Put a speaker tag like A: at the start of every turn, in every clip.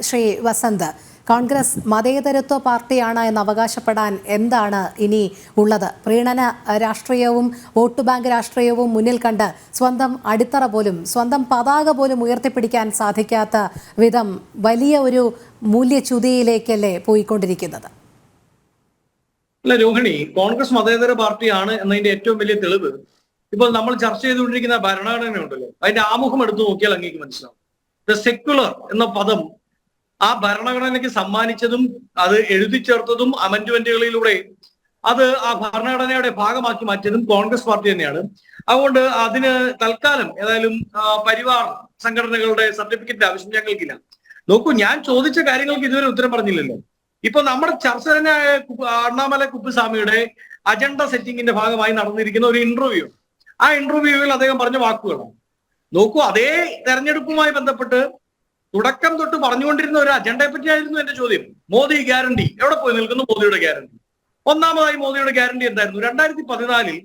A: ശ്രീ വസന്ത്, കോൺഗ്രസ് മതേതരത്വ പാർട്ടിയാണ് എന്ന് അവകാശപ്പെടാൻ എന്താണ് ഇനി ഉള്ളത്? പ്രീണന രാഷ്ട്രീയവും വോട്ട് ബാങ്ക് രാഷ്ട്രീയവും മുന്നിൽ കണ്ട് സ്വന്തം അടിത്തറ പോലും സ്വന്തം പതാക പോലും ഉയർത്തിപ്പിടിക്കാൻ സാധിക്കാത്ത വിധം വലിയ ഒരു മൂല്യച്യുതിയിലേക്കല്ലേ പോയിക്കൊണ്ടിരിക്കുന്നത്?
B: അല്ല രോഹിണി, കോൺഗ്രസ് മതേതര പാർട്ടിയാണ് എന്നതിന്റെ ഏറ്റവും വലിയ തെളിവ് ഇപ്പോൾ നമ്മൾ ചർച്ച ചെയ്തുകൊണ്ടിരിക്കുന്ന ഭരണഘടന ഉണ്ടല്ലോ, അതിന്റെ ആമുഖം എടുത്തു നോക്കിയാൽ അങ്ങേക്ക് മനസ്സിലാവും. ദ സെക്യുലർ എന്ന പദം ആ ഭരണഘടനയ്ക്ക് സമ്മാനിച്ചതും അത് എഴുതി ചേർത്തതും അമെന്റ്മെന്റുകളിലൂടെ അത് ആ ഭരണഘടനയുടെ ഭാഗമാക്കി മാറ്റിയതും കോൺഗ്രസ് പാർട്ടി തന്നെയാണ്. അതുകൊണ്ട് അതിന് തൽക്കാലം ഏതായാലും പരിവാർ സംഘടനകളുടെ സർട്ടിഫിക്കറ്റ് ആവശ്യം ഞങ്ങൾക്കില്ല. നോക്കൂ, ഞാൻ ചോദിച്ച കാര്യങ്ങൾക്ക് ഇതുവരെ ഉത്തരം പറഞ്ഞില്ലല്ലോ. ഇപ്പൊ നമ്മുടെ ചർച്ച തന്നെ അണ്ണാമല കുപ്പുസ്വാമിയുടെ അജണ്ട സെറ്റിംഗിന്റെ ഭാഗമായി നടന്നിരിക്കുന്ന ഒരു ഇന്റർവ്യൂ, ആ ഇന്റർവ്യൂവിൽ അദ്ദേഹം പറഞ്ഞ വാക്കുകളാണ്. നോക്കൂ, അതേ തെരഞ്ഞെടുപ്പുമായി ബന്ധപ്പെട്ട് തുടക്കം തൊട്ട് പറഞ്ഞുകൊണ്ടിരുന്ന ഒരു അജണ്ടയെ പറ്റിയായിരുന്നു എന്റെ ചോദ്യം. മോദി ഗ്യാരണ്ടി എവിടെ പോയി നിൽക്കുന്നു? മോദിയുടെ ഗ്യാരണ്ടി. ഒന്നാമതായി മോദിയുടെ ഗ്യാരണ്ടി എന്തായിരുന്നു? 2014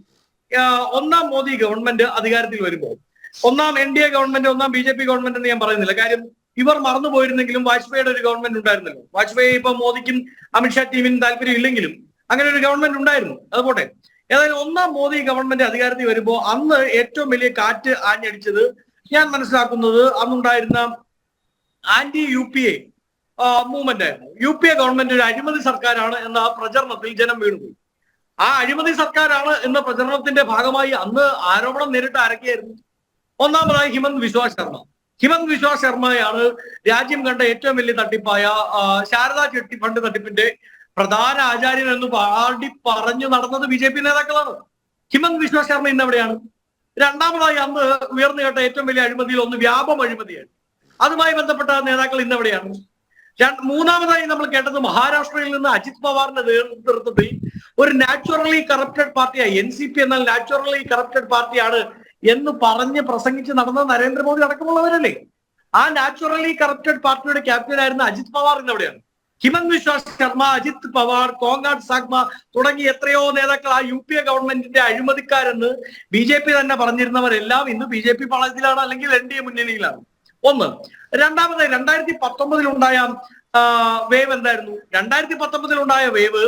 B: ഒന്നാം മോദി ഗവൺമെന്റ് അധികാരത്തിൽ വരുമ്പോൾ, ഒന്നാം NDA ഗവൺമെന്റ്, ഒന്നാം BJP ഗവൺമെന്റ് എന്ന് ഞാൻ പറയുന്നില്ല, കാര്യം ഇവർ മറന്നുപോയിരുന്നെങ്കിലും വാജ്പേയിയുടെ ഒരു ഗവൺമെന്റ് ഉണ്ടായിരുന്നല്ലോ. വാജ്പേയി ഇപ്പൊ മോദിക്കും അമിത്ഷാ ടീമിനും താല്പര്യം ഇല്ലെങ്കിലും അങ്ങനെ ഒരു ഗവൺമെന്റ് ഉണ്ടായിരുന്നു. അതുപോട്ടെ, ഏതായാലും ഒന്നാം മോദി ഗവൺമെന്റ് അധികാരത്തിൽ വരുമ്പോൾ അന്ന് ഏറ്റവും വലിയ കാറ്റ് ആഞ്ഞടിച്ചത് ഞാൻ മനസ്സിലാക്കുന്നത് അന്നുണ്ടായിരുന്ന ആന്റി UPA മൂവ്മെന്റ് ആയിരുന്നു. UPA ഗവൺമെന്റ് ഒരു അഴിമതി സർക്കാരാണ് എന്ന പ്രചരണത്തിൽ ജനം വീണുപോയി. ആ അഴിമതി സർക്കാരാണ് എന്ന പ്രചരണത്തിന്റെ ഭാഗമായി അന്ന് ആരോപണം നേരിട്ട് ആരൊക്കെയായിരുന്നു? ഒന്നാമതായി ഹിമന്ത് ബിശ്വ ശർമ്മ. ഹിമന്ത് ബിശ്വ ശർമ്മയാണ് രാജ്യം കണ്ട ഏറ്റവും വലിയ തട്ടിപ്പായ ശാരദാ ചിട്ടി ഫണ്ട് തട്ടിപ്പിന്റെ പ്രധാന ആചാര്യൻ എന്ന് പറഞ്ഞു നടന്നത് BJP നേതാക്കളാണ്. ഹിമന്ത് ബിശ്വ ശർമ്മ ഇന്ന് എവിടെയാണ്? രണ്ടാമതായി അന്ന് ഉയർന്നു കേട്ട ഏറ്റവും വലിയ അഴിമതിയിൽ ഒന്ന് വ്യാപം അഴിമതിയാണ്. അതുമായി ബന്ധപ്പെട്ട നേതാക്കൾ ഇന്ന് എവിടെയാണ്? മൂന്നാമതായി നമ്മൾ കേട്ടത് മഹാരാഷ്ട്രയിൽ നിന്ന് അജിത് പവാറിന്റെ നേതൃത്വത്തിൽ ഒരു നാച്ചുറലി കറപ്റ്റഡ് പാർട്ടിയായി NCP എന്നാൽ നാച്ചുറലി കറപ്റ്റഡ് പാർട്ടിയാണ് എന്ന് പറഞ്ഞ് പ്രസംഗിച്ച് നടന്ന നരേന്ദ്രമോദി അടക്കമുള്ളവരല്ലേ? ആ നാച്ചുറലി കറപ്റ്റഡ് പാർട്ടിയുടെ ക്യാപ്റ്റൻ ആയിരുന്ന അജിത് പവാർ ഇന്ന് എവിടെയാണ്? ഹിമന്ത് ബിശ്വ ശർമ്മ, അജിത് പവാർ, കോങ്കാട് സാഗ്മ തുടങ്ങി എത്രയോ നേതാക്കൾ ആ UPA ഗവൺമെന്റിന്റെ അഴിമതിക്കാരെന്ന് BJP തന്നെ പറഞ്ഞിരുന്നവരെല്ലാം ഇന്ന് BJP പാളയത്തിലാണ്, അല്ലെങ്കിൽ NDA മുന്നണിയിലാണ്. ഒന്ന്. രണ്ടാമത് 2019 ഉണ്ടായ വേവ് എന്തായിരുന്നു? 2019 ഉണ്ടായ വേവ്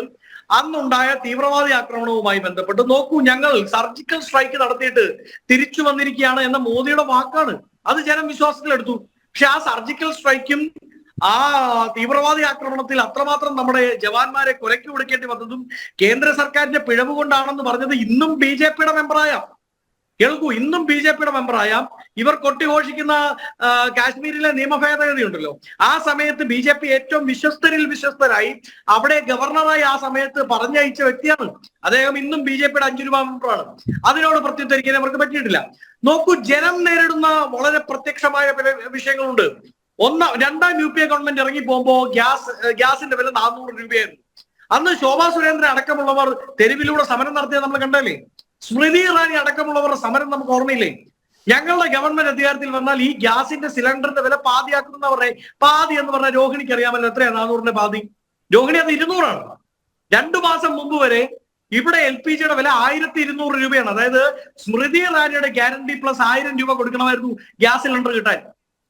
B: അന്നുണ്ടായ തീവ്രവാദി ആക്രമണവുമായി ബന്ധപ്പെട്ട് നോക്കൂ, ഞങ്ങൾ സർജിക്കൽ സ്ട്രൈക്ക് നടത്തിയിട്ട് തിരിച്ചു വന്നിരിക്കുകയാണ് എന്ന മോദിയുടെ വാക്കാണ്. അത് ജനം വിശ്വാസത്തിലെടുത്തു. പക്ഷെ ആ സർജിക്കൽ സ്ട്രൈക്കും ആ തീവ്രവാദി ആക്രമണത്തിൽ അത്രമാത്രം നമ്മുടെ ജവാന്മാരെ കൊലയ്ക്ക് കൊടുക്കേണ്ടി വന്നതും കേന്ദ്ര സർക്കാരിന്റെ പിഴവ് കൊണ്ടാണെന്ന് പറഞ്ഞത് ഇന്നും BJPയുടെ മെമ്പറായ, കേൾക്കൂ, ഇന്നും BJPയുടെ മെമ്പറായ ഇവർ കൊട്ടിഘോഷിക്കുന്ന കാശ്മീരിലെ നിയമ ഭേദഗതി ഉണ്ടല്ലോ, ആ സമയത്ത് BJP ഏറ്റവും വിശ്വസ്തരിൽ വിശ്വസ്തരായി അവിടെ ഗവർണറായി ആ സമയത്ത് പറഞ്ഞയച്ച വ്യക്തിയാണ് അദ്ദേഹം. ഇന്നും BJPയുടെ 5 രൂപ മെമ്പറാണ്. അതിനോട് പ്രത്യുത്തരിക്കാൻ അവർക്ക് പറ്റിയിട്ടില്ല. നോക്കൂ, ജനം നേരിടുന്ന വളരെ പ്രത്യക്ഷമായ പല വിഷയങ്ങളുണ്ട്. രണ്ടാം UPA ഗവൺമെന്റ് ഇറങ്ങി പോകുമ്പോ ഗ്യാസിന്റെ വില 400 രൂപയായിരുന്നു. അന്ന് ശോഭാ സുരേന്ദ്രൻ അടക്കമുള്ളവർ തെരുവിലൂടെ സമരം നടത്തിയത് നമ്മൾ കണ്ടല്ലേ? സ്മൃതി ഇറാനി അടക്കമുള്ളവരുടെ സമരം നമുക്ക് ഓർമ്മയില്ലേ? ഞങ്ങളുടെ ഗവൺമെന്റ് അധികാരത്തിൽ വന്നാൽ ഈ ഗ്യാസിന്റെ സിലിണ്ടറിന്റെ വില പാതിയാക്കുന്നവരുടെ പാതി എന്ന് പറഞ്ഞാൽ രോഹിണിക്ക് അറിയാമല്ലോ എത്രയാണ്? 400ന്റെ പാതി. രോഹിണി അത് 200ആണ്. 2 മാസം മുമ്പ് വരെ ഇവിടെ LPGയുടെ വില 1200 രൂപയാണ്. അതായത് സ്മൃതി ഇറാനിയുടെ ഗ്യാരണ്ടി പ്ലസ് 1000 രൂപ കൊടുക്കണമായിരുന്നു ഗ്യാസ് സിലിണ്ടർ കിട്ടാൻ.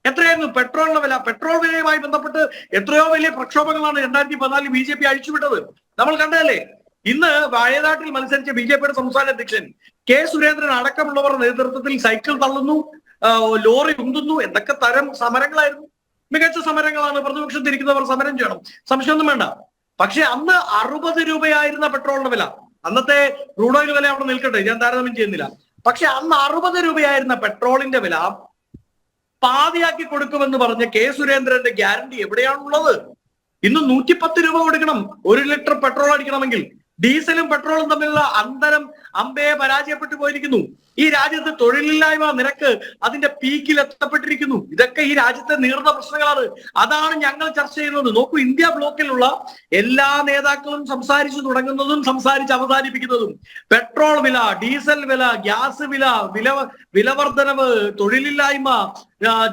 B: എത്രയായിരുന്നു പെട്രോളിന്റെ വില? പെട്രോൾ വിലയുമായി ബന്ധപ്പെട്ട് എത്രയോ വലിയ പ്രക്ഷോഭങ്ങളാണ് 2014 BJP അഴിച്ചുവിട്ടത്, നമ്മൾ കണ്ടതല്ലേ? ഇന്ന് വയനാട്ടിൽ മത്സരിച്ച BJPയുടെ സംസ്ഥാന അധ്യക്ഷൻ K. സുരേന്ദ്രൻ അടക്കമുള്ളവരുടെ നേതൃത്വത്തിൽ സൈക്കിൾ തള്ളുന്നു, ലോറി ഉന്തുന്നു, എന്തൊക്കെ തരം സമരങ്ങളായിരുന്നു! മികച്ച സമരങ്ങളാണ്. പ്രതിപക്ഷത്തിരിക്കുന്നവർ സമരം ചെയ്യണം, സംശയമൊന്നും വേണ്ട. പക്ഷെ അന്ന് 60 രൂപയായിരുന്ന പെട്രോളിന്റെ വില, അന്നത്തെ ക്രൂഡ് ഓയിൽ വില അവിടെ നിൽക്കട്ടെ, ഞാൻ താരതമ്യം ചെയ്യുന്നില്ല. പക്ഷെ അന്ന് 60 രൂപയായിരുന്ന പെട്രോളിന്റെ വില പാതിയാക്കി കൊടുക്കുമെന്ന് പറഞ്ഞ K. സുരേന്ദ്രന്റെ ഗ്യാരണ്ടി എവിടെയാണുള്ളത്? ഇന്ന് 110 രൂപ കൊടുക്കണം 1 ലിറ്റർ പെട്രോൾ അടിക്കണമെങ്കിൽ. ഡീസലും പെട്രോളും തമ്മിലുള്ള അന്തരം അമ്പയെ പരാജയപ്പെട്ടു പോയിരിക്കുന്നു. ഈ രാജ്യത്ത് തൊഴിലില്ലായ്മ നിരക്ക് അതിന്റെ പീക്കിൽ എത്തപ്പെട്ടിരിക്കുന്നു. ഇതൊക്കെ ഈ രാജ്യത്തെ നീർന്ന പ്രശ്നങ്ങളാണ്. അതാണ് ഞങ്ങൾ ചർച്ച ചെയ്യുന്നത്. നോക്കൂ, ഇന്ത്യ ബ്ലോക്കിലുള്ള എല്ലാ നേതാക്കളും സംസാരിച്ചു തുടങ്ങുന്നതും സംസാരിച്ച് അവസാനിപ്പിക്കുന്നതും പെട്രോൾ വില, ഡീസൽ വില, ഗ്യാസ് വിലവർദ്ധനവ്, തൊഴിലില്ലായ്മ,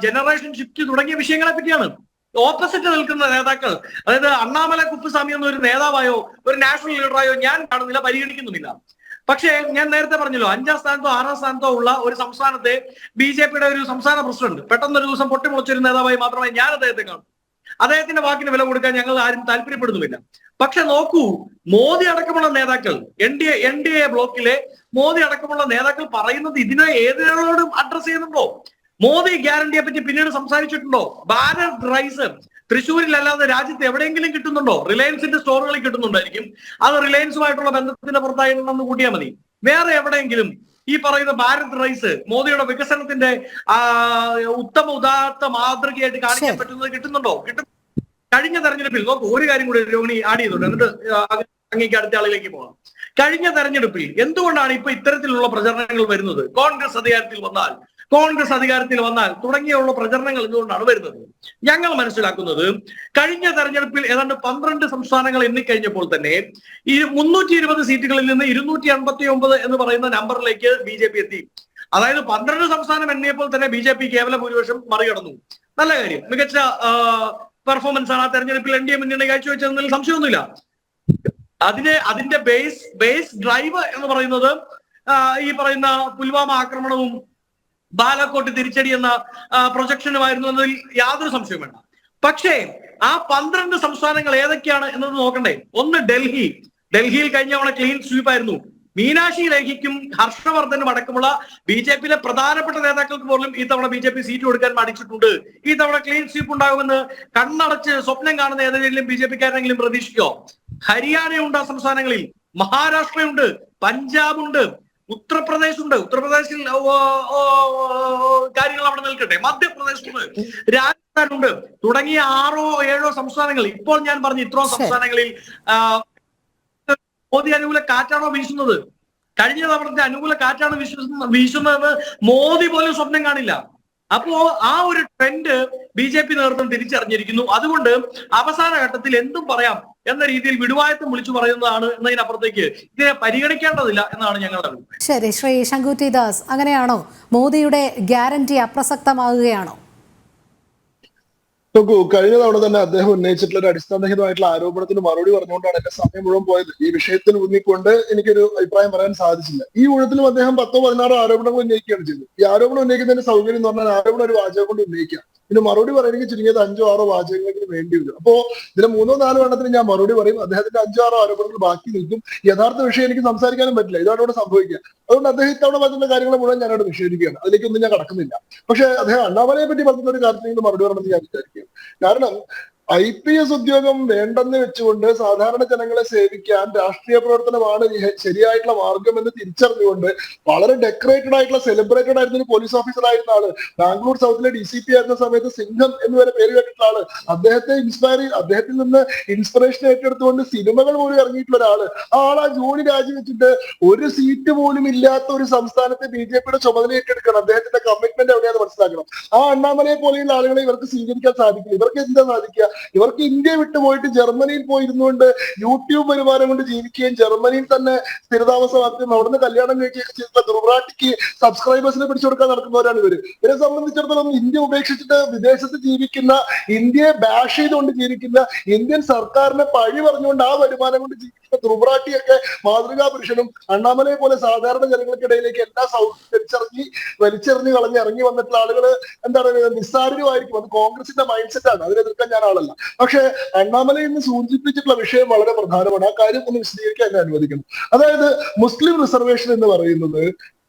B: ജനറേഷൻ ഷിഫ്റ്റ് തുടങ്ങിയ വിഷയങ്ങളെ പറ്റിയാണ്. ഓപ്പോസിറ്റ് നിൽക്കുന്ന നേതാക്കൾ, അതായത് അണ്ണാമല കുപ്പുസ്വാമി എന്നൊരു നേതാവായോ ഒരു നാഷണൽ ലീഡറായോ ഞാൻ കാണുന്നില്ല, പരിഗണിക്കുന്നുമില്ല. പക്ഷേ ഞാൻ നേരത്തെ പറഞ്ഞല്ലോ, 5ാം സ്ഥാനത്തോ 6ാം സ്ഥാനത്തോ ഉള്ള ഒരു സംസ്ഥാനത്തെ BJPയുടെ ഒരു സംസ്ഥാന പ്രസിഡന്റ് പെട്ടെന്നൊരു ദിവസം പൊട്ടിമുളച്ചൊരു നേതാവായി മാത്രമേ ഞാൻ അദ്ദേഹത്തെ കാണൂ. അദ്ദേഹത്തിന്റെ വാക്കിന് വില കൊടുക്കാൻ ഞങ്ങൾ ആരും താല്പര്യപ്പെടുന്നുമില്ല. പക്ഷെ നോക്കൂ, മോദി അടക്കമുള്ള നേതാക്കൾ, എൻ ഡി എ ബ്ലോക്കിലെ മോദി അടക്കമുള്ള നേതാക്കൾ പറയുന്നത് ഇതിനെ ഏതിനോടും അഡ്രസ് ചെയ്യുന്നുണ്ടോ? മോദി ഗ്യാരണ്ടിയെ പറ്റി പിന്നീട് സംസാരിച്ചിട്ടുണ്ടോ? ഭാരത് റൈസ് തൃശ്ശൂരിലല്ലാതെ രാജ്യത്ത് എവിടെയെങ്കിലും കിട്ടുന്നുണ്ടോ? റിലയൻസിന്റെ സ്റ്റോറുകളിൽ കിട്ടുന്നുണ്ടായിരിക്കും. അത് റിലയൻസുമായിട്ടുള്ള ബന്ധത്തിന്റെ പുറത്തായിട്ടുണ്ടെന്ന് കൂട്ടിയാൽ മതി. വേറെ എവിടെയെങ്കിലും ഈ പറയുന്ന ഭാരത് റൈസ് മോദിയുടെ വികസനത്തിന്റെ ഉത്തമ ഉദാത്ത മാതൃകയായിട്ട് കാണിക്കാൻ പറ്റുന്നത് കിട്ടുന്നുണ്ടോ? കഴിഞ്ഞ തെരഞ്ഞെടുപ്പിൽ നോക്കൂ, ഒരു കാര്യം കൂടി രോഹിണി ആഡ് ചെയ്തിട്ടുണ്ട്, എന്നിട്ട് അങ്ങേക്ക് അടുത്ത ആളിലേക്ക് പോകാം. കഴിഞ്ഞ തെരഞ്ഞെടുപ്പിൽ എന്തുകൊണ്ടാണ് ഇപ്പൊ ഇത്തരത്തിലുള്ള പ്രചരണങ്ങൾ വരുന്നത്? കോൺഗ്രസ് അധികാരത്തിൽ വന്നാൽ തുടങ്ങിയുള്ള പ്രചരണങ്ങൾ എന്തുകൊണ്ടാണ് വരുന്നത്? ഞങ്ങൾ മനസ്സിലാക്കുന്നത്, കഴിഞ്ഞ തെരഞ്ഞെടുപ്പിൽ ഏതാണ്ട് 12 സംസ്ഥാനങ്ങൾ എണ്ണിക്കഴിഞ്ഞപ്പോൾ തന്നെ ഈ 320 സീറ്റുകളിൽ നിന്ന് 289 എന്ന് പറയുന്ന നമ്പറിലേക്ക് BJP എത്തി. അതായത് 12 സംസ്ഥാനം എണ്ണിയപ്പോൾ തന്നെ BJP കേവല ഭൂരിപക്ഷം മറികടന്നു. നല്ല കാര്യം, മികച്ച പെർഫോമൻസ് ആണ് ആ തെരഞ്ഞെടുപ്പിൽ NDA മുന്നണി കാഴ്ചവെച്ചതെന്നതിൽ സംശയമൊന്നുമില്ല. അതിന്റെ ബേസ് ഡ്രൈവ് എന്ന് പറയുന്നത് ഈ പറയുന്ന പുൽവാമ ആക്രമണവും ബാലക്കോട്ട് തിരിച്ചടി എന്ന പ്രൊജക്ഷനുമായിരുന്നു എന്നതിൽ യാതൊരു സംശയവും വേണ്ട. പക്ഷേ ആ 12 സംസ്ഥാനങ്ങൾ ഏതൊക്കെയാണ് എന്നത് നോക്കണ്ടേ? ഒന്ന് ഡൽഹിയിൽ കഴിഞ്ഞ തവണ ക്ലീൻ സ്വീപ്പ് ആയിരുന്നു. മീനാക്ഷി ലേഖിക്കും ഹർഷവർദ്ധനും അടക്കമുള്ള BJPയിലെ പ്രധാനപ്പെട്ട നേതാക്കൾക്ക് പോലും ഈ തവണ BJP സീറ്റ് കൊടുക്കാൻ മടിച്ചിട്ടുണ്ട്. ഈ തവണ ക്ലീൻ സ്വീപ്പ് ഉണ്ടാകുമെന്ന് കണ്ണടച്ച് സ്വപ്നം കാണുന്ന ഏതെങ്കിലും BJPക്കാരെങ്കിലും പ്രതീക്ഷിക്കോ? ഹരിയാനയുണ്ട് ആ സംസ്ഥാനങ്ങളിൽ, മഹാരാഷ്ട്രയുണ്ട്, പഞ്ചാബുണ്ട്, ഉത്തർപ്രദേശിൽ കാര്യങ്ങൾ അവിടെ നിൽക്കട്ടെ, മധ്യപ്രദേശുണ്ട്, രാജസ്ഥാനുണ്ട്, തുടങ്ങിയ 6ഓ 7ഓ സംസ്ഥാനങ്ങൾ. ഇപ്പോൾ ഞാൻ പറഞ്ഞ ഇത്രയും സംസ്ഥാനങ്ങളിൽ മോദി അനുകൂല കാറ്റാണോ വീശുന്നത്? കഴിഞ്ഞ തവണത്തെ അനുകൂല കാറ്റാണ് വീശുന്നതെന്ന് മോദി പോലും സ്വപ്നം കാണില്ല. അപ്പോ ആ ഒരു ട്രെൻഡ് BJP നേതൃത്വം തിരിച്ചറിഞ്ഞിരിക്കുന്നു. അതുകൊണ്ട് അവസാന ഘട്ടത്തിൽ എന്തും പറയാം എന്ന രീതിയിൽ വിടുവായത്വം വിളിച്ചു പറയുന്നതാണ് എന്നതിനപ്പുറത്തേക്ക് ഇതിനെ പരിഗണിക്കേണ്ടതില്ല എന്നാണ് ഞങ്ങളുടെ അഭിപ്രായം.
A: ശരി, ശ്രീ ശങ്കുറ്റി ദാസ്, അങ്ങനെയാണോ? മോദിയുടെ ഗ്യാരണ്ടി അപ്രസക്തമാകുകയാണോ?
C: നോക്കൂ, കഴിഞ്ഞ തവണ തന്നെ അദ്ദേഹം ഉന്നയിച്ചിട്ടുള്ള ഒരു അടിസ്ഥാനരഹിതമായിട്ടുള്ള ആരോപണത്തിന് മറുപടി പറഞ്ഞുകൊണ്ടാണ് എന്റെ സമയം മുഴുവൻ പോയത്. ഈ വിഷയത്തിൽ ഊന്നിക്കൊണ്ട് എനിക്കൊരു അഭിപ്രായം പറയാൻ സാധിച്ചില്ല. ഈ ഊഴത്തിലും അദ്ദേഹം 10-16 ആരോപണങ്ങൾ ഉന്നയിക്കുകയാണ് ചെയ്തത്. ഈ ആരോപണം ഉന്നയിക്കുന്നതിന്റെ സൗകര്യം എന്ന് പറഞ്ഞാൽ ആരോപണം ഒരു വാചകം കൊണ്ട് ഉന്നയിക്കാം, പിന്നെ മറുപടി പറയുകയും ചുരുങ്ങിയത് 5-6 വാചകങ്ങൾക്ക് വേണ്ടി വരും. അപ്പോ ഇതിലെ 3-4 എണ്ണത്തിന് ഞാൻ മറുപടി പറയും, അദ്ദേഹത്തിന്റെ 5-6 ആരോപണങ്ങൾ ബാക്കി നിൽക്കും. യഥാർത്ഥ വിഷയം എനിക്ക് സംസാരിക്കാനും പറ്റില്ല, ഇതാണ് ഇവിടെ സംഭവിക്കുക. അതുകൊണ്ട് അദ്ദേഹം ഇത്തവണ പറഞ്ഞ കാര്യങ്ങൾ മുഴുവൻ ഞാനവിടെ നിഷേധിക്കുകയാണ്, അതിലേക്കൊന്നും ഞാൻ കടക്കുന്നില്ല. പക്ഷെ അദ്ദേഹം അണ്ണാമലയെ പറ്റി പറഞ്ഞ ഒരു കാര്യത്തിൽ മറുപടി പറയണമെന്ന് ഞാൻ വിചാരിക്കുകയാണ്. കാരണം IPS ഉദ്യോഗം വേണ്ടെന്ന് വെച്ചുകൊണ്ട് സാധാരണ ജനങ്ങളെ സേവിക്കാൻ രാഷ്ട്രീയ പ്രവർത്തനമാണ് ശരിയായിട്ടുള്ള മാർഗം എന്ന് തിരിച്ചറിഞ്ഞുകൊണ്ട് വളരെ ഡെക്കറേറ്റഡ് ആയിട്ടുള്ള സെലിബ്രേറ്റഡ് ആയിരുന്ന ഒരു പോലീസ് ഓഫീസർ ആയിരുന്ന ആള്, ബാംഗ്ലൂർ സൗത്തിലെ DCP ആയിരുന്ന സമയത്ത് സിംഹം എന്ന് വരെ പേര് കേട്ടിട്ടുള്ള ആള്, അദ്ദേഹത്തിൽ നിന്ന് ഇൻസ്പിറേഷൻ ഏറ്റെടുത്തുകൊണ്ട് സിനിമകൾ പോലും ഇറങ്ങിയിട്ടുള്ള ഒരാള്, ആ ജോലി രാജിവെച്ചിട്ട് ഒരു സീറ്റ് പോലും ഇല്ലാത്ത ഒരു സംസ്ഥാനത്തെ BJPയുടെ ചുമതല ഏറ്റെടുക്കണം. അദ്ദേഹത്തിന്റെ കമ്മിറ്റ്മെന്റ് എവിടെയാണെന്ന് മനസ്സിലാക്കണം. ആ അണ്ണാമലയെ പോലെയുള്ള ആളുകളെ ഇവർക്ക് സ്വീകരിക്കാൻ സാധിക്കില്ല. ഇവർക്ക് എന്താ സാധിക്കുക? ഇവർക്ക് ഇന്ത്യ വിട്ടുപോയിട്ട് ജർമ്മനിയിൽ പോയിരുന്നുകൊണ്ട് യൂട്യൂബ് വരുമാനം കൊണ്ട് ജീവിക്കുകയും ജർമ്മനിയിൽ തന്നെ സ്ഥിരതാമസമാക്കുകയും അവിടുന്ന് കല്യാണം കഴിക്കുകയൊക്കെ ചെയ്തിട്ടുള്ള ദുർബാട്ടിക്ക് സബ്സ്ക്രൈബേഴ്സിനെ പിടിച്ചെടുക്കാൻ നടക്കുന്നവരാണ് ഇവരെ സംബന്ധിച്ചിടത്തോളം ഇന്ത്യ ഉപേക്ഷിച്ചിട്ട് വിദേശത്ത് ജീവിക്കുന്ന, ഇന്ത്യയെ ബാഷ് ചെയ്തുകൊണ്ട് ജീവിക്കുന്ന, ഇന്ത്യൻ സർക്കാരിനെ പഴി പറഞ്ഞുകൊണ്ട് ആ വരുമാനം കൊണ്ട് ജീവിക്കുന്ന ദുർബാട്ടിയൊക്കെ മാതൃകാ പുരുഷനും അണ്ണാമലയെ പോലെ സാധാരണ ജനങ്ങൾക്കിടയിലേക്ക് എല്ലാ സൗകര്യം വലിച്ചെറിഞ്ഞ് കളഞ്ഞ് ഇറങ്ങി വന്നിട്ടുള്ള ആളുകൾ എന്താണ് നിസ്സാരമായിരിക്കും. അത് കോൺഗ്രസിന്റെ മൈൻഡ് സെറ്റ് ആണ്, അതിനെതിർക്കാൻ ഞാൻ ആളല്ല. പക്ഷെ അണ്ണാമല ഇന്ന് സൂചിപ്പിച്ചിട്ടുള്ള വിഷയം വളരെ പ്രധാനമാണ്. ആ കാര്യം ഒന്ന് വിശദീകരിക്കാൻ എന്നെ അനുവദിക്കണം. അതായത് മുസ്ലിം റിസർവേഷൻ എന്ന് പറയുന്നത്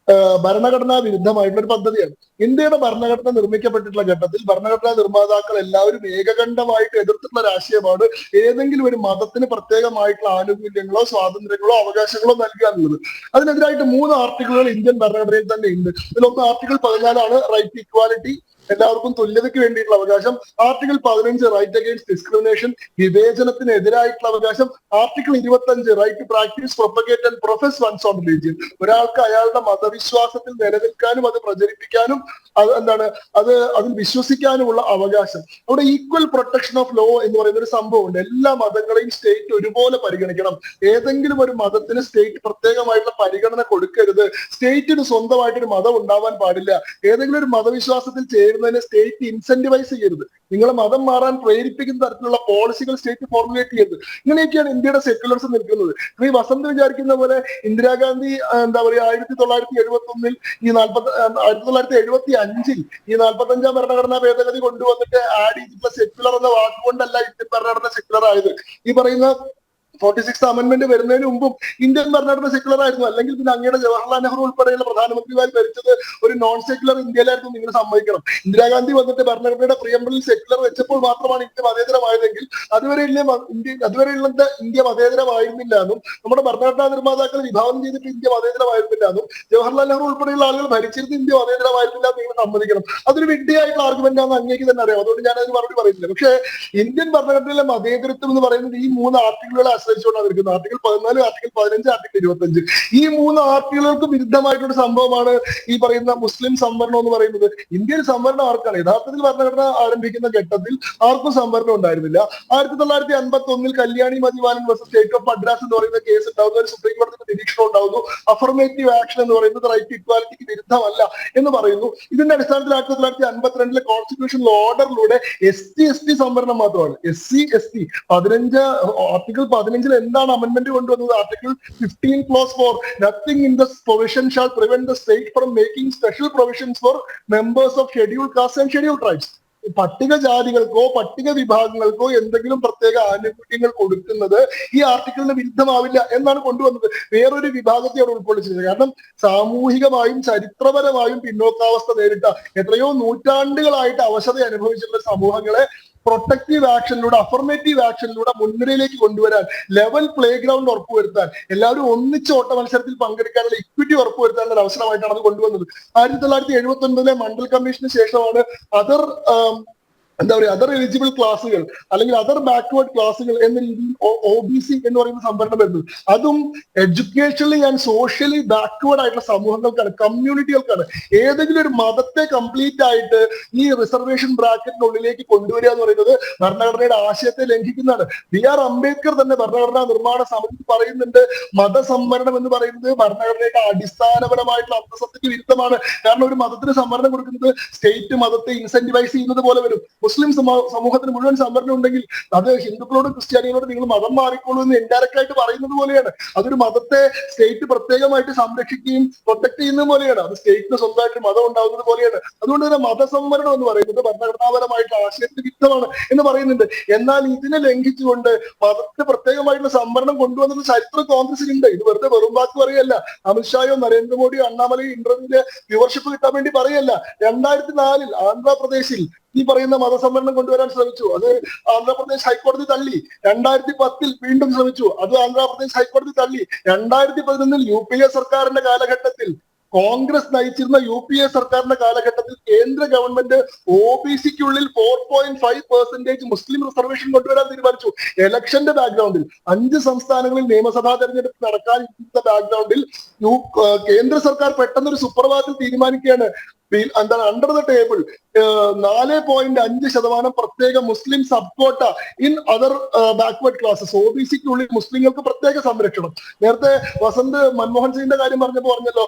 C: ഭരണഘടനാ വിരുദ്ധമായിട്ടുള്ള ഒരു പദ്ധതിയാണ്. ഇന്ത്യയുടെ ഭരണഘടന നിർമ്മിക്കപ്പെട്ടിട്ടുള്ള ഘട്ടത്തിൽ ഭരണഘടനാ നിർമ്മാതാക്കൾ എല്ലാവരും ഏകകണ്ഠമായിട്ട് എതിർത്തിട്ടുള്ള ഒരു ആശയമാണ് ഏതെങ്കിലും ഒരു മതത്തിന് പ്രത്യേകമായിട്ടുള്ള ആനുകൂല്യങ്ങളോ സ്വാതന്ത്ര്യങ്ങളോ അവകാശങ്ങളോ നൽകുക എന്നുള്ളത്. അതിനെതിരായിട്ട് 3 ആർട്ടിക്കിളുകൾ ഇന്ത്യൻ ഭരണഘടനയിൽ തന്നെ ഉണ്ട്. ഇതിലൊന്ന് ആർട്ടിക്കിൾ 14 റൈറ്റ് ടു ഇക്വാലിറ്റി, എല്ലാവർക്കും തുല്യതയ്ക്ക് വേണ്ടിയിട്ടുള്ള അവകാശം. ആർട്ടിക്കിൾ 15 റൈറ്റ് അഗെയിൻസ്റ്റ് ഡിസ്ക്രിമിനേഷൻ, വിവേചനത്തിനെതിരായിട്ടുള്ള അവകാശം. Article 25 right to practice, propagate and profess one's own religion, ഒരാൾക്ക് അയാളുടെ മതവിശ്വാസത്തിൽ നിലനിൽക്കാനും അത് പ്രചരിപ്പിക്കാനും അതിൽ വിശ്വസിക്കാനുമുള്ള അവകാശം. അവിടെ ഈക്വൽ പ്രൊട്ടക്ഷൻ ഓഫ് ലോ എന്ന് പറയുന്ന ഒരു സംഭവമുണ്ട്. എല്ലാ മതങ്ങളെയും സ്റ്റേറ്റ് ഒരുപോലെ പരിഗണിക്കണം. ഏതെങ്കിലും ഒരു മതത്തിന് സ്റ്റേറ്റ് പ്രത്യേകമായിട്ടുള്ള പരിഗണന കൊടുക്കരുത്. സ്റ്റേറ്റിന് സ്വന്തമായിട്ടൊരു മതം ഉണ്ടാവാൻ പാടില്ല. ഏതെങ്കിലും ഒരു മതവിശ്വാസത്തിൽ ചേരുന്നതിനെ സ്റ്റേറ്റ് ഇൻസെന്റിവൈസ് ചെയ്യരുത്. നിങ്ങളെ മതം മാറാൻ പ്രേരിപ്പിക്കുന്ന തരത്തിലുള്ള പോളിസികൾ സ്റ്റേറ്റ് ഫോർമുലേറ്റ് ചെയ്യരുത്. ഇങ്ങനെയൊക്കെയാണ് ഇന്ത്യയുടെ സെക്യുലറിസം നിൽക്കുന്നത്. ഈ വസന്ത് വിചാരിക്കുന്ന പോലെ ഇന്ദിരാഗാന്ധി എന്താ പറയുക 1971 ഈ 1975 ഈ 45-ാം ഭരണഘടനാ ഭേദഗതി കൊണ്ടുവന്നിട്ട് ആഡ് ചെയ്തിട്ടുള്ള സെക്യുലർ എന്ന വാക്കുകൊണ്ടല്ല ഇന്ത്യൻ ഭരണഘടന സെക്യുലർ ആയത്. ഈ പറയുന്ന 46th അമെന്റ്മെന്റ് വരുന്നതിന് മുമ്പും ഇന്ത്യൻ ഭരണഘടന സെക്യുലർ ആയിരുന്നു. അല്ലെങ്കിൽ പിന്നെ അങ്ങയുടെ ജവഹർലാൽ നെഹ്റു ഉൾപ്പെടെയുള്ള പ്രധാനമന്ത്രിമാർ ഭരിച്ചത് ഒരു നോൺ സെക്യുലർ ഇന്ത്യയിലായിരുന്നു. നിങ്ങൾ സമ്മതിക്കണം. ഇന്ദിരാഗാന്ധി വന്നിട്ട് ഭരണഘടനയുടെ പ്രിയമ്പിളിൽ സെക്യുലർ വെച്ചപ്പോൾ മാത്രമാണ് ഇന്ത്യ മതേതരമായതെങ്കിൽ അതുവരെയുള്ള ഇന്ത്യ മതേതരമായിരുന്നില്ല എന്നും നമ്മുടെ ഭരണഘടനാ നിർമ്മാതാക്കൾ വിഭാവനം ചെയ്തിട്ട് ഇന്ത്യ മതേതരമായിരുന്നില്ല എന്നും ജവഹർലാൽ നെഹ്റു ഉൾപ്പെടെയുള്ള ആളുകൾ ഭരിച്ചിരുന്ന ഇന്ത്യ മതേതരമായിരുന്നില്ല എന്ന് നിങ്ങൾ സമ്മതിക്കണം. അതൊരു വിഡ്ഢിയായിട്ടുള്ള ആർഗ്യുമെന്റ് ആണെന്ന് അങ്ങേക്ക് തന്നെ അറിയാം. അതുകൊണ്ട് ഞാൻ അതിന് മറുപടി പറയുന്നില്ല. പക്ഷേ ഇന്ത്യൻ ഭരണഘടനയിലെ മതേതരത്വം എന്ന് പറയുന്നത് ഈ 3 ആർട്ടിക്കിളുകളെ ആശ്രയിച്ചുകൊണ്ടാണ് നിൽക്കുന്നത്. Article 14, article 15, article 25. ഈ 3 ആർട്ടിക്കിളുകൾക്ക് വിരുദ്ധമായിട്ടൊരു സംഭവമാണ് ഈ പറയുന്ന മുസ്ലിം സംവരണം എന്ന് പറയുന്നത്. ഇന്ത്യയിൽ സംവരണം ആർക്കാണ്? യഥാർത്ഥത്തിൽ ഭരണഘടന ആരംഭിക്കുന്ന ഘട്ടത്തിൽ ആർക്കും സംവരണം ഉണ്ടായിരുന്നില്ല. 1951 Kalyani Mathivanan versus state of Madras എന്ന് പറയുന്ന കേസ് ഉണ്ടാവുന്നു. ഒരു സുപ്രീം കോടതിയുടെ നിരീക്ഷണം ഉണ്ടാവുന്നു. അഫർമേറ്റീവ് ആക്ഷൻ എന്ന് പറയുന്നത് റൈറ്റ് ടു ഇക്വാലിറ്റിക്ക് വിരുദ്ധമല്ല എന്ന് പറയുന്നു. ഇതിന്റെ അടിസ്ഥാനത്തിൽ 1952 കോൺസ്റ്റിറ്റ്യൂഷണൽ ഓർഡറിലൂടെ ST സംവരണം മാത്രമാണ്. SC ST 15 ആർട്ടിക്കിൾ 15 എന്താണ് അമെന്റ്മെന്റ് കൊണ്ടുവന്നത്? Article 15 clause 4 nothing in this provision shall prevent the state from making special provisions for members of scheduled castes and scheduled tribes. പട്ടികജാതികൾക്കോ പട്ടിക വിഭാഗങ്ങൾക്കോ എന്തെങ്കിലും പ്രത്യേക ആനുകൂല്യങ്ങൾ കൊടുക്കുന്നത് ഈ ആർട്ടിക്കിളിന് വിരുദ്ധമാവില്ല എന്നാണ് കൊണ്ടുവന്നത്. വേറൊരു വിഭാഗത്തെ അവിടെ ഉൾക്കൊള്ളിച്ചിരുന്നത്. കാരണം സാമൂഹികമായും ചരിത്രപരമായും പിന്നോക്കാവസ്ഥ നേരിട്ട എത്രയോ നൂറ്റാണ്ടുകളായിട്ട് അവശത അനുഭവിച്ചിട്ടുള്ള സമൂഹങ്ങളെ പ്രൊട്ടക്റ്റീവ് ആക്ഷനിലൂടെ അഫർമേറ്റീവ് ആക്ഷനിലൂടെ മുൻനിരയിലേക്ക് കൊണ്ടുവരാൻ, ലെവൽ പ്ലേ ഗ്രൗണ്ട് ഉറപ്പുവരുത്താൻ, എല്ലാവരും ഒന്നിച്ച് ഓട്ട മത്സരത്തിൽ പങ്കെടുക്കാനുള്ള ഇക്വിറ്റി ഉറപ്പുവരുത്താനുള്ള അവസരമായിട്ടാണ് അത് കൊണ്ടുവന്നത്. 1979 മണ്ഡൽ കമ്മീഷന് ശേഷമാണ് അതർ എലിജിബിൾ ക്ലാസുകൾ അല്ലെങ്കിൽ അതർ ബാക്ക്വേർഡ് ക്ലാസുകൾ എന്ന രീതിയിൽ OBC എന്ന് പറയുന്ന സംവരണം വരുന്നത്. അതും എഡ്യൂക്കേഷണലി ആൻഡ് സോഷ്യലി ബാക്ക്വേർഡ് ആയിട്ടുള്ള സമൂഹങ്ങൾക്കാണ്, കമ്മ്യൂണിറ്റികൾക്കാണ്. ഏതെങ്കിലും ഒരു മതത്തെ കംപ്ലീറ്റ് ആയിട്ട് ഈ റിസർവേഷൻ ബ്രാക്കറ്റിനുള്ളിലേക്ക് കൊണ്ടുവരിക എന്ന് പറയുന്നത് ഭരണഘടനയുടെ ആശയത്തെ ലംഘിക്കുന്നതാണ്. BR അംബേദ്കർ തന്നെ ഭരണഘടനാ നിർമ്മാണ സമിതി പറയുന്നുണ്ട് മതസംവരണം എന്ന് പറയുന്നത് ഭരണഘടനയുടെ അടിസ്ഥാനപരമായിട്ടുള്ള അന്തസത്തയ്ക്ക് വിരുദ്ധമാണ്. കാരണം ഒരു മതത്തിന് സംവരണം കൊടുക്കുന്നത് സ്റ്റേറ്റ് മതത്തെ ഇൻസെന്റിവൈസ് ചെയ്യുന്നത് പോലെ വരും. മുസ്ലിം സമൂഹത്തിന് മുഴുവൻ സംവരണം ഉണ്ടെങ്കിൽ അത് ഹിന്ദുക്കളോട് ക്രിസ്ത്യാനികളോട് നിങ്ങൾ മതം മാറിക്കോളൂ എന്ന് ഇൻഡയറക്റ്റ് ആയിട്ട് പറയുന്നത് പോലെയാണ്. അതൊരു മതത്തെ സ്റ്റേറ്റ് പ്രത്യേകമായിട്ട് സംരക്ഷിക്കുകയും പ്രൊട്ടക്ട് ചെയ്യുന്നത് പോലെയാണ്. അത് സ്റ്റേറ്റിന് സ്വന്തമായിട്ട് മതം ഉണ്ടാവുന്നത് പോലെയാണ്. അതുകൊണ്ട് തന്നെ മതസംവരണം എന്ന് പറയുന്നത് ഭരണഘടനാപരമായിട്ടുള്ള ആശയത്തിന് വിരുദ്ധമാണ് എന്ന് പറയുന്നുണ്ട്. എന്നാൽ ഇതിനെ ലംഘിച്ചുകൊണ്ട് മതത്തിന് പ്രത്യേകമായിട്ടുള്ള സംവരണം കൊണ്ടുവന്നത് ചരിത്രം കോൺഗ്രസിനുണ്ട്. ഇത് വെറുതെ വെറും വാക്ക് പറയല്ല. അമിത്ഷായോ നരേന്ദ്രമോദിയോ അണ്ണാമലയോ ഇന്റർവ്യൂവിന്റെ വ്യൂവർഷിപ്പ് കിട്ടാൻ വേണ്ടി പറയല്ല. 2004 ആന്ധ്രാപ്രദേശിൽ ഈ പറയുന്ന മതസംവരണം കൊണ്ടുവരാൻ ശ്രമിച്ചു. അത് ആന്ധ്രാപ്രദേശ് ഹൈക്കോടതി തള്ളി. 2010 വീണ്ടും ശ്രമിച്ചു. അത് ആന്ധ്രാപ്രദേശ് ഹൈക്കോടതി തള്ളി. 2011 UPA സർക്കാരിന്റെ കാലഘട്ടത്തിൽ, കോൺഗ്രസ് നയിച്ചിരുന്ന UPA സർക്കാരിന്റെ കാലഘട്ടത്തിൽ കേന്ദ്ര ഗവൺമെന്റ് OBCക്കുള്ളിൽ 4.5% മുസ്ലിം റിസർവേഷൻ കൊണ്ടുവരാൻ തീരുമാനിച്ചു. ഇലക്ഷന്റെ ബാക്ക്ഗ്രൗണ്ടിൽ 5 സംസ്ഥാനങ്ങളിൽ നിയമസഭാ തെരഞ്ഞെടുപ്പ് നടക്കാൻ ബാക്ക്ഗ്രൗണ്ടിൽ കേന്ദ്ര സർക്കാർ പെട്ടെന്നൊരു സുപ്രഭാതത്തിൽ തീരുമാനിക്കുകയാണ് അണ്ടർ ദ ടേബിൾ 4.5% പ്രത്യേക മുസ്ലിം സബ് കോട്ട ഇൻ അതർ ബാക്ക്വേർഡ് ക്ലാസസ്. OBCക്കുള്ളിൽ മുസ്ലിങ്ങൾക്ക് പ്രത്യേക സംരക്ഷണം. നേരത്തെ വസന്ത് മൻമോഹൻ സിംഗിന്റെ കാര്യം പറഞ്ഞല്ലോ.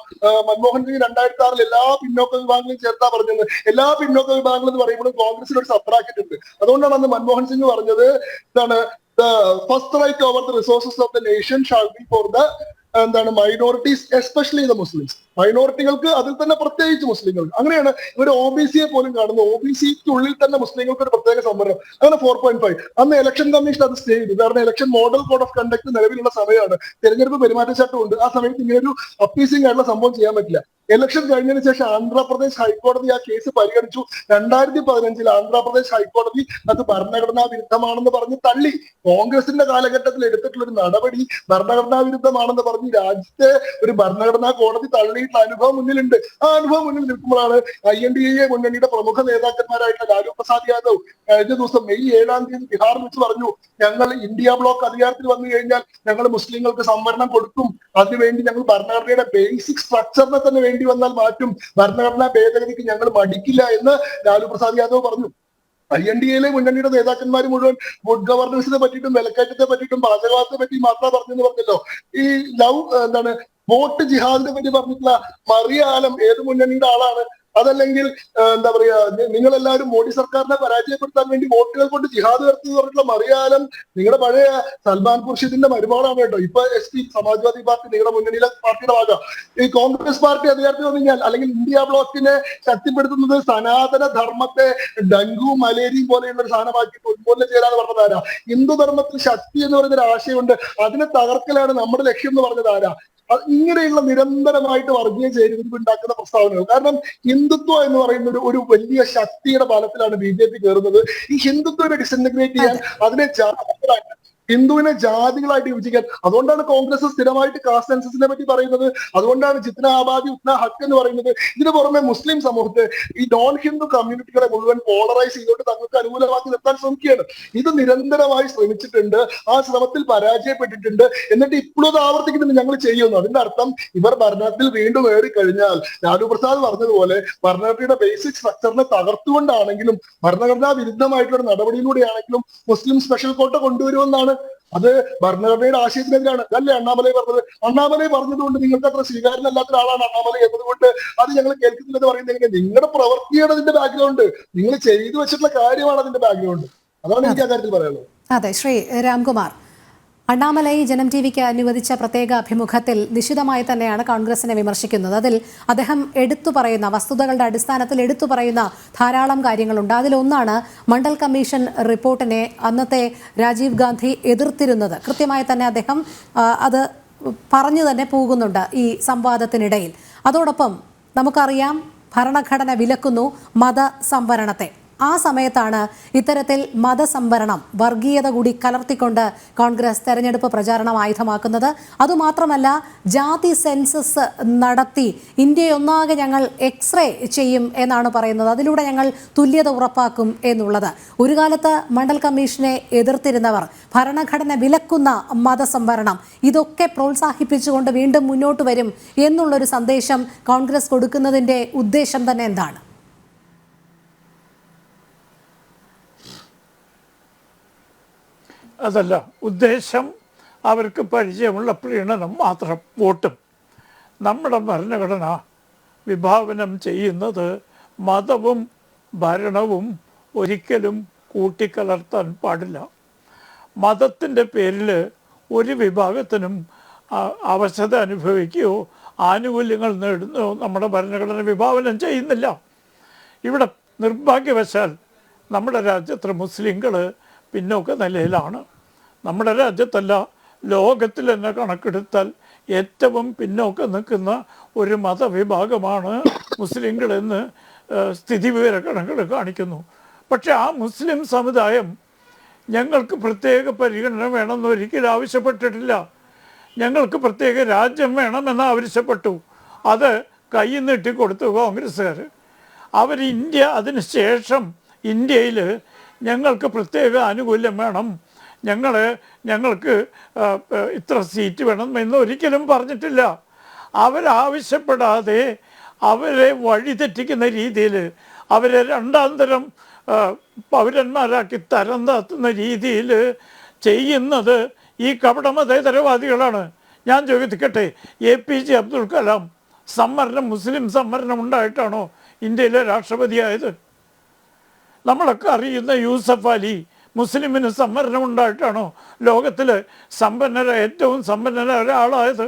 C: മൻമോഹൻ സിംഗ് 2006 എല്ലാ പിന്നോക്ക വിഭാഗങ്ങളും ചേർത്താ പറഞ്ഞത്. എല്ലാ പിന്നോക്ക വിഭാഗങ്ങൾ എന്ന് പറയുമ്പോഴും കോൺഗ്രസിന് ഒരു സബ് ബ്രാക്കറ്റ് ഉണ്ട്. അതുകൊണ്ടാണ് അന്ന് മൻമോഹൻ സിംഗ് പറഞ്ഞത് എന്താണ്, first right over the resources of the nation shall be for the minorities especially the Muslims. മൈനോറിറ്റികൾക്ക്, അതിൽ തന്നെ പ്രത്യേകിച്ച് മുസ്ലിങ്ങൾക്ക്. അങ്ങനെയാണ് ഇവർ OBCയെ പോലും കാണുന്നത്. OBCക്കുള്ളിൽ തന്നെ മുസ്ലിങ്ങൾക്ക് ഒരു പ്രത്യേക സംവരണം. അങ്ങനെ 4.5. അന്ന് ഇലക്ഷൻ കമ്മീഷൻ അത് സ്റ്റേ ചെയ്തു. കാരണം election model code of conduct നിലവിലുള്ള സമയമാണ്. തെരഞ്ഞെടുപ്പ് പെരുമാറ്റച്ചട്ടം ഉണ്ട്. ആ സമയത്ത് ഇങ്ങനെ ഒരു അപ്പീസിംഗ് ആയിട്ടുള്ള സംഭവം ചെയ്യാൻ പറ്റില്ല. ഇലക്ഷൻ കഴിഞ്ഞതിന് ശേഷം ആന്ധ്രാപ്രദേശ് ഹൈക്കോടതി ആ കേസ് പരിഗണിച്ചു. 2015 ആന്ധ്രാപ്രദേശ് ഹൈക്കോടതി അത് ഭരണഘടനാ വിരുദ്ധമാണെന്ന് പറഞ്ഞ് തള്ളി. കോൺഗ്രസിന്റെ കാലഘട്ടത്തിൽ എടുത്തിട്ടുള്ള ഒരു നടപടി ഭരണഘടനാ വിരുദ്ധമാണെന്ന് പറഞ്ഞ് രാജ്യത്തെ ഒരു ഭരണഘടനാ കോടതി തള്ളിയിട്ടുള്ള അനുഭവം മുന്നിലുണ്ട്. ആ അനുഭവം മുന്നിൽ നിൽക്കുമ്പോഴാണ് INDA മുന്നണിയുടെ പ്രമുഖ നേതാക്കന്മാരായിട്ടുള്ള ലാലു പ്രസാദ് യാദവ് കഴിഞ്ഞ ദിവസം May 7 ബിഹാറിൽ വെച്ച് പറഞ്ഞു, ഞങ്ങൾ ഇന്ത്യ ബ്ലോക്ക് അധികാരത്തിൽ വന്നു കഴിഞ്ഞാൽ ഞങ്ങൾ മുസ്ലിങ്ങൾക്ക് സംവരണം കൊടുക്കും. അതിനുവേണ്ടി ഞങ്ങൾ ഭരണഘടനയുടെ ബേസിക് സ്ട്രക്ചറിനെ തന്നെ വേണ്ടി വന്നാൽ മാറ്റും. ഭരണഘടനാ ഭേദഗതിക്ക് ഞങ്ങൾ മടിക്കില്ല എന്ന് ലാലു പ്രസാദ് യാദവ് പറഞ്ഞു. INDA മുന്നണിയുടെ നേതാക്കന്മാർ മുഴുവൻ ഗുഡ് ഗവർണൻസിനെ പറ്റിയിട്ടും വിലക്കയറ്റത്തെ പറ്റിയിട്ടും പാചകവാദത്തെ പറ്റി മാത്രം പറഞ്ഞെന്ന് പറഞ്ഞല്ലോ. ഈ വോട്ട് ജിഹാദിനെ പറ്റി പറഞ്ഞിട്ടുള്ള മറിയ ആലം ഏത് മുന്നണിയുടെ ആളാണ്? അതല്ലെങ്കിൽ എന്താ പറയാ നിങ്ങൾ എല്ലാവരും മോഡി സർക്കാരിനെ പരാജയപ്പെടുത്താൻ വേണ്ടി വോട്ടുകൾ കൊണ്ട് ജിഹാദ് നടത്തി പറഞ്ഞിട്ടുള്ള മറിയാലം നിങ്ങളുടെ പഴയ സൽമാൻ ഖുർഷിദിന്റെ മരുമകളാണ് കേട്ടോ. ഇപ്പൊ SP സമാജ്വാദി പാർട്ടി നിങ്ങളുടെ മുന്നണിയിലെ പാർട്ടിയുടെ ഭാഗം. ഈ കോൺഗ്രസ് പാർട്ടി അധികാരത്തിൽ വന്നു കഴിഞ്ഞാൽ അല്ലെങ്കിൽ ഇന്ത്യ ബ്ലോക്കിനെ ശക്തിപ്പെടുത്തുന്നത് സനാതന ധർമ്മത്തെ ഡെങ്കു മലേറിയയും പോലെയുള്ള ഒരു സാധനമാക്കി ഉന്മൂലനം ചെയ്യാന്ന് പറഞ്ഞതാരാ? ഹിന്ദു ധർമ്മത്തിൽ ശക്തി എന്ന് പറയുന്ന ഒരു ആശയമുണ്ട്, അതിനെ തകർക്കലാണ് നമ്മുടെ ലക്ഷ്യം എന്ന് പറഞ്ഞതാരാ? ഇങ്ങനെയുള്ള നിരന്തരമായിട്ട് വർഗീയ ചേരിതിരിവ് ഉണ്ടാക്കുന്ന പ്രസ്താവനകൾ. കാരണം ഹിന്ദുത്വം എന്ന് പറയുന്ന ഒരു വലിയ ശക്തിയുടെ ബലത്തിലാണ് BJP കയറുന്നത്. ഈ ഹിന്ദുത്വനെ ഡിസിന്റഗ്രേറ്റ് ചെയ്യാൻ അതിനെ ഹിന്ദുവിനെ ജാതികളായിട്ട് വിഭജിക്കാൻ. അതുകൊണ്ടാണ് കോൺഗ്രസ് സ്ഥിരമായിട്ട് കാസ്റ്റ് സെൻസസിനെ പറ്റി പറയുന്നത്. അതുകൊണ്ടാണ് ജിത്ന ആബാദി ഉത്ന ഹക്ക് എന്ന് പറയുന്നത്. ഇതിന് പുറമെ മുസ്ലിം സമൂഹത്തെ ഈ നോൺ ഹിന്ദു കമ്മ്യൂണിറ്റികളെ മുഴുവൻ പോളറൈസ് ചെയ്തുകൊണ്ട് തങ്ങൾക്ക് അനുകൂലമാക്കി നിർത്താൻ ശ്രമിക്കുകയാണ്. ഇത് നിരന്തരമായി ശ്രമിച്ചിട്ടുണ്ട്, ആ ശ്രമത്തിൽ പരാജയപ്പെട്ടിട്ടുണ്ട്. എന്നിട്ട് ഇപ്പോഴും അത് ആവർത്തിക്കുന്നുണ്ട്, ഞങ്ങൾ ചെയ്യുന്നു. അതിന്റെ അർത്ഥം ഇവർ ഭരണത്തിൽ വീണ്ടും ഏറി കഴിഞ്ഞാൽ ലാലു പ്രസാദ് പറഞ്ഞതുപോലെ ഭരണഘടനയുടെ ബേസിക് സ്ട്രക്ചറിനെ തകർത്തുകൊണ്ടാണെങ്കിലും ഭരണഘടനാ വിരുദ്ധമായിട്ടുള്ള നടപടിയിലൂടെയാണെങ്കിലും മുസ്ലിം സ്പെഷ്യൽ കോട്ട കൊണ്ടുവരുമെന്നാണ്. അത് ഭരണഘടനയുടെ ആശയത്തിനെതിരാണ്. അതല്ലേ അണ്ണാമലൈ പറഞ്ഞത്? അണ്ണാമലൈ പറഞ്ഞതുകൊണ്ട് നിങ്ങൾക്ക് അത്ര സ്വീകാര്യനല്ലാത്ത ഒരാളാണ് അണ്ണാമലൈ എന്നതുകൊണ്ട് അത് ഞങ്ങൾ കേൾക്കുന്നില്ലെന്ന് പറയുന്നത് എങ്ങനെ? നിങ്ങളുടെ പ്രവൃത്തിയാണ് അതിന്റെ ബാക്ക്ഗ്രൗണ്ട്, നിങ്ങൾ ചെയ്തു വെച്ചിട്ടുള്ള കാര്യമാണ് അതിന്റെ ബാക്ക്ഗ്രൗണ്ട്. അതാണ് എനിക്ക് ആ കാര്യത്തിൽ പറയാനുള്ളത്.
A: അതെ, ശ്രീ രാംകുമാർ, അണ്ണാമലൈ ജനം TVക്ക് അനുവദിച്ച പ്രത്യേക അഭിമുഖത്തിൽ നിശിതമായി തന്നെയാണ് കോൺഗ്രസിനെ വിമർശിക്കുന്നത്. അതിൽ അദ്ദേഹം എടുത്തു പറയുന്ന വസ്തുതകളുടെ അടിസ്ഥാനത്തിൽ എടുത്തു പറയുന്ന ധാരാളം കാര്യങ്ങളുണ്ട്. അതിലൊന്നാണ് മണ്ഡൽ കമ്മീഷൻ റിപ്പോർട്ടിനെ അന്നത്തെ രാജീവ് ഗാന്ധി എതിർത്തിരുന്നത്. കൃത്യമായി തന്നെ അദ്ദേഹം അത് പറഞ്ഞു തന്നെ പോകുന്നുണ്ട് ഈ സംവാദത്തിനിടയിൽ. അതോടൊപ്പം നമുക്കറിയാം ഭരണഘടന വിലക്കുന്നു മതസംവരണത്തെ. ആ സമയത്താണ് ഇത്തരത്തിൽ മതസംവരണം, വർഗീയത കൂടി കലർത്തിക്കൊണ്ട് കോൺഗ്രസ് തെരഞ്ഞെടുപ്പ് പ്രചാരണം ആയുധമാക്കുന്നത്. അതുമാത്രമല്ല, ജാതി സെൻസസ് നടത്തി ഇന്ത്യയൊന്നാകെ ഞങ്ങൾ എക്സ്റേ ചെയ്യും എന്നാണ് പറയുന്നത്. അതിലൂടെ ഞങ്ങൾ തുല്യത ഉറപ്പാക്കും എന്നുള്ളത്. ഒരു കാലത്ത് മണ്ഡൽ കമ്മീഷനെ എതിർത്തിരുന്നവർ ഭരണഘടന വിലക്കുന്ന മതസംവരണം ഇതൊക്കെ പ്രോത്സാഹിപ്പിച്ചുകൊണ്ട് വീണ്ടും മുന്നോട്ട് വരും എന്നുള്ളൊരു സന്ദേശം കോൺഗ്രസ് കൊടുക്കുന്നതിൻ്റെ ഉദ്ദേശം തന്നെ എന്താണ്?
D: അതല്ല ഉദ്ദേശം, അവർക്ക് പരിചയമുള്ള പ്രീണനം മാത്രം, വോട്ടും. നമ്മുടെ ഭരണഘടന വിഭാവനം ചെയ്യുന്നത് മതവും ഭരണവും ഒരിക്കലും കൂട്ടിക്കലർത്താൻ പാടില്ല. മതത്തിൻ്റെ പേരിൽ ഒരു വിഭാഗത്തിനും അവശത അനുഭവിക്കുകയോ ആനുകൂല്യങ്ങൾ നേടുന്നോ നമ്മുടെ ഭരണഘടന വിഭാവനം ചെയ്യുന്നില്ല. ഇവിടെ നിർഭാഗ്യവശാൽ നമ്മുടെ രാജ്യത്തെ മുസ്ലിങ്ങൾ പിന്നോക്ക നിലയിലാണ്. നമ്മുടെ രാജ്യത്തല്ല, ലോകത്തിൽ തന്നെ കണക്കെടുത്താൽ ഏറ്റവും പിന്നോക്കം നിൽക്കുന്ന ഒരു മതവിഭാഗമാണ് മുസ്ലിങ്ങളെന്ന് സ്ഥിതിവിവര കണക്കുകൾ കാണിക്കുന്നു. പക്ഷെ ആ മുസ്ലിം സമുദായം ഞങ്ങൾക്ക് പ്രത്യേക പരിഗണന വേണമെന്ന് ഒരിക്കലും ആവശ്യപ്പെട്ടിട്ടില്ല. ഞങ്ങൾക്ക് പ്രത്യേക രാജ്യം വേണമെന്ന് ആവശ്യപ്പെട്ടു. അത് കൈ നീട്ടിക്കൊടുത്തു കോൺഗ്രസ്സുകാർ. അവർ ഇന്ത്യ അതിന് ശേഷം ഇന്ത്യയിൽ ഞങ്ങൾക്ക് പ്രത്യേക ആനുകൂല്യം വേണം, ഞങ്ങൾക്ക് ഇത്ര സീറ്റ് വേണം എന്ന് ഒരിക്കലും പറഞ്ഞിട്ടില്ല. അവരാവശ്യപ്പെടാതെ അവരെ വഴിതെറ്റിക്കുന്ന രീതിയിൽ, അവരെ രണ്ടാം തരം പൗരന്മാരാക്കി തരം താത്തുന്ന രീതിയിൽ ചെയ്യുന്നത് ഈ കപടമതേതരവാദികളാണ്. ഞാൻ ചോദിക്കട്ടെ, APJ അബ്ദുൽ കലാം മുസ്ലിം സംവരണം ഉണ്ടായിട്ടാണോ ഇന്ത്യയിലെ രാഷ്ട്രപതിയായത്? നമ്മളൊക്കെ അറിയുന്ന യൂസഫ് അലി മുസ്ലിമിന് സംവരണം ഉണ്ടായിട്ടാണോ ലോകത്തിൽ ഏറ്റവും സമ്പന്നരായ ഒരാളായത്?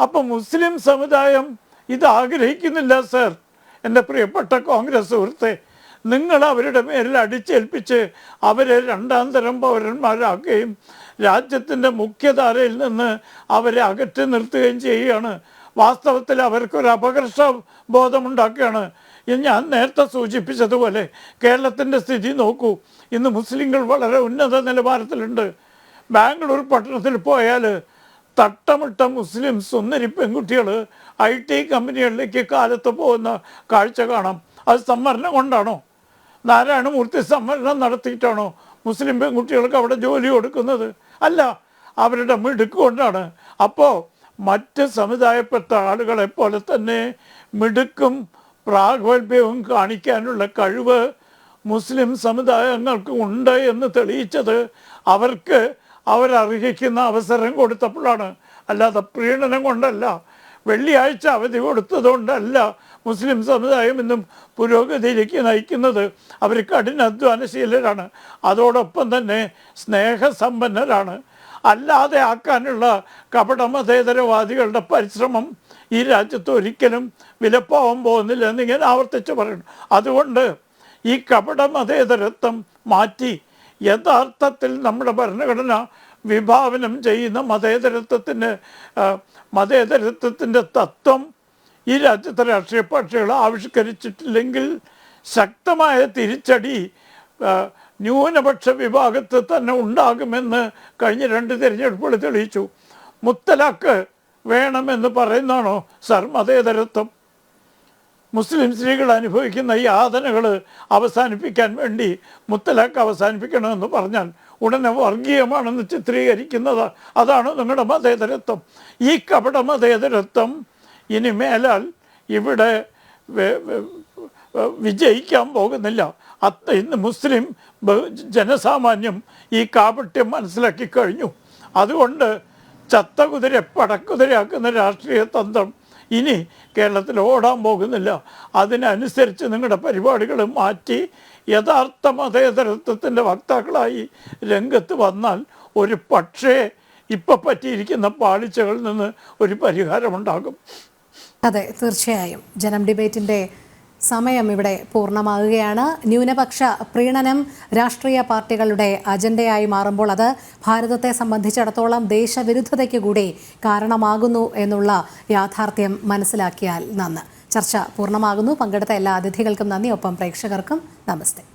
D: അപ്പം മുസ്ലിം സമുദായം ഇത് ആഗ്രഹിക്കുന്നില്ല സർ. എൻ്റെ പ്രിയപ്പെട്ട കോൺഗ്രസ് സുഹൃത്തെ, നിങ്ങൾ അവരുടെ മേലിൽ അടിച്ചേൽപ്പിച്ച് അവരെ രണ്ടാം തരം പൗരന്മാരാക്കുകയും രാജ്യത്തിൻ്റെ മുഖ്യധാരയിൽ നിന്ന് അവരെ അകറ്റി നിർത്തുകയും ചെയ്യുകയാണ്. വാസ്തവത്തിൽ അവർക്കൊരു അപകർഷ ബോധമുണ്ടാക്കുകയാണ്. ഞാൻ നേരത്തെ സൂചിപ്പിച്ചതുപോലെ കേരളത്തിൻ്റെ സ്ഥിതി നോക്കൂ. ഇന്ന് മുസ്ലിങ്ങൾ വളരെ ഉന്നത നിലവാരത്തിലുണ്ട്. ബാംഗ്ലൂർ പട്ടണത്തിൽ പോയാൽ തട്ടമിട്ട മുസ്ലിം സുന്ദരി പെൺകുട്ടികൾ IT കമ്പനികളിലേക്ക് കാലത്ത് പോകുന്ന കാഴ്ച കാണാം. അത് സംവരണം കൊണ്ടാണോ? നാരായണമൂർത്തി സംവരണം നടത്തിയിട്ടാണോ മുസ്ലിം പെൺകുട്ടികൾക്ക് അവിടെ ജോലി കൊടുക്കുന്നത്? അല്ല, അവരുടെ മിടുക്ക് കൊണ്ടാണ്. അപ്പോൾ മറ്റ് സമുദായപ്പെട്ട ആളുകളെ പോലെ തന്നെ മിടുക്കും പ്രാഗൽഭ്യവും കാണിക്കാനുള്ള കഴിവ് മുസ്ലിം സമുദായങ്ങൾക്ക് ഉണ്ട് എന്ന് തെളിയിച്ചത് അവരർഹിക്കുന്ന അവസരം കൊടുത്തപ്പോഴാണ്. അല്ലാതെ പ്രീണനം കൊണ്ടല്ല, വെള്ളിയാഴ്ച അവധി കൊടുത്തതുകൊണ്ടല്ല മുസ്ലിം സമുദായം ഇന്നും പുരോഗതിയിലേക്ക് നയിക്കുന്നത്. അവർ കഠിനാധ്വാനശീലരാണ്, അതോടൊപ്പം തന്നെ സ്നേഹസമ്പന്നരാണ്. അല്ലാതെ ആക്കാനുള്ള കപടമതേതരവാദികളുടെ പരിശ്രമം ഈ രാജ്യത്ത് ഒരിക്കലും വിലപ്പോവാൻ പോകുന്നില്ല എന്നിങ്ങനെ ആവർത്തിച്ച് പറയുന്നു. അതുകൊണ്ട് ഈ കപടമതേതരത്വം മാറ്റി യഥാർത്ഥത്തിൽ നമ്മുടെ ഭരണഘടന വിഭാവനം ചെയ്യുന്ന മതേതരത്വത്തിൻ്റെ തത്വം ഈ രാജ്യത്തെ രാഷ്ട്രീയ പാർട്ടികൾ ആവിഷ്കരിച്ചിട്ടില്ലെങ്കിൽ ശക്തമായ തിരിച്ചടി ന്യൂനപക്ഷ വിഭാഗത്തിൽ തന്നെ ഉണ്ടാകുമെന്ന് കഴിഞ്ഞ 2 തിരഞ്ഞെടുപ്പുകൾ തെളിയിച്ചു. മുത്തലാഖ് വേണമെന്ന് പറയുന്നതാണോ സർ മതേതരത്വം? മുസ്ലിം സ്ത്രീകൾ അനുഭവിക്കുന്ന യാതനകൾ അവസാനിപ്പിക്കാൻ വേണ്ടി മുത്തലാഖ് അവസാനിപ്പിക്കണമെന്ന് പറഞ്ഞാൽ ഉടനെ വർഗീയമാണെന്ന് ചിത്രീകരിക്കുന്നത് അതാണ് നിങ്ങളുടെ മതേതരത്വം. ഈ കപട മതേതരത്വം ഇനി മേലാൽ ഇവിടെ വിജയിക്കാൻ പോകുന്നില്ല. ഇന്ന് മുസ്ലിം ജനസാമാന്യം ഈ കാപട്യം മനസ്സിലാക്കി കഴിഞ്ഞു. അതുകൊണ്ട് ചത്ത കുതിര പടക്കുതിരയാക്കുന്ന രാഷ്ട്രീയ തന്ത്രം ഇനി കേരളത്തിൽ ഓടാൻ പോകുന്നില്ല. അതിനനുസരിച്ച് നിങ്ങളുടെ പരിപാടികൾ മാറ്റി യഥാർത്ഥ മതേതരത്വത്തിൻ്റെ വക്താക്കളായി രംഗത്ത് വന്നാൽ ഒരു പക്ഷേ ഇപ്പം പറ്റിയിരിക്കുന്ന പാളിച്ചകളിൽ നിന്ന് ഒരു പരിഹാരമുണ്ടാകും.
A: അതെ, തീർച്ചയായും. ജനം ഡിബേറ്റിൻ്റെ സമയം ഇവിടെ പൂർണ്ണമാകുകയാണ്. ന്യൂനപക്ഷ പ്രീണനം രാഷ്ട്രീയ പാർട്ടികളുടെ അജണ്ടയായി മാറുമ്പോൾ അത് ഭാരതത്തെ സംബന്ധിച്ചിടത്തോളം ദേശവിരുദ്ധതയ്ക്ക് കൂടി കാരണമാകുന്നു എന്നുള്ള യാഥാർത്ഥ്യം മനസ്സിലാക്കിയാൽ നന്ന്. ചർച്ച പൂർണ്ണമാകുന്നു. പങ്കെടുത്ത എല്ലാ അതിഥികൾക്കും നന്ദി. ഒപ്പം പ്രേക്ഷകർക്കും നമസ്തേ.